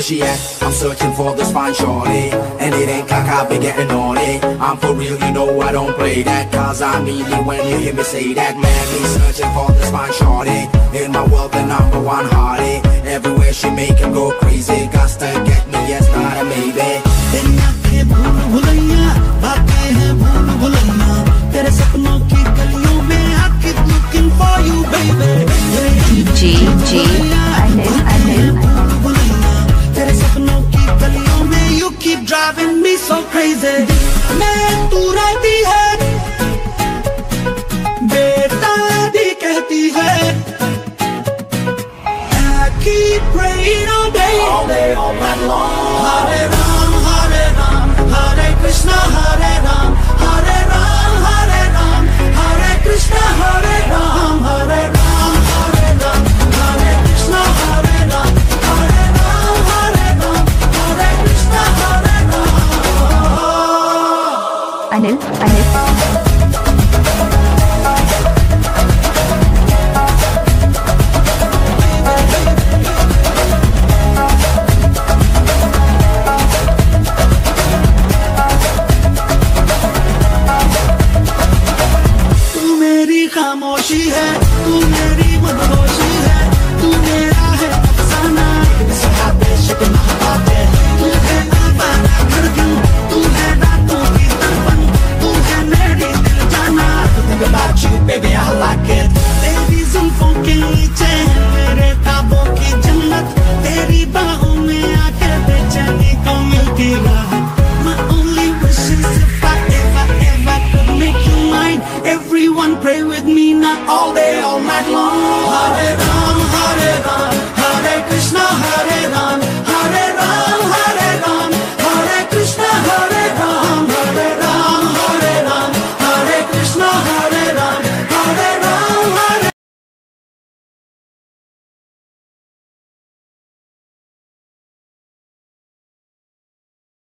she at? I'm searching for this fine shorty, and it ain't like I've been getting on it. I'm for real, you know I don't play that, cause I mean it when you hear me say that. Madly searching for this fine shorty, in my world the number one hottie. Everywhere she make him go crazy, got to get me, yes, not a maybe. तेरे सपनों की गलियों में I keep looking for you baby. Anil. तेरे सपनों की गलियों में you keep driving me so crazy. मैं तू रहती है, बेटा दी कहती है. I keep praying all day, all night long. Hare Ram, Hare Krishna, Hare Ram, Hare Ram, Hare Ram, Hare Krishna, Hare Ram, Hare Ram, Hare Ram, Hare Krishna, Hare Ram, Hare Ram, Hare Ram, Hare Krishna, Hare Ram. Anil. खामोशी है, तू मेरी मदहोशी है, तू मेरा है अफसाना, तू है आवारा धड़कन, तू है रातों की तड़पन, तू है मेरी दिल जाना. Think about you baby I like it. तेरी जुल्फों के नीचे मेरे ख्वाबों की जन्नत, तेरी बाहों में आके बेचैनी को मिलती राहत. My only wish is if I ever could make you mine. Everyone pray with me, not all day, all night long. Hare Ram.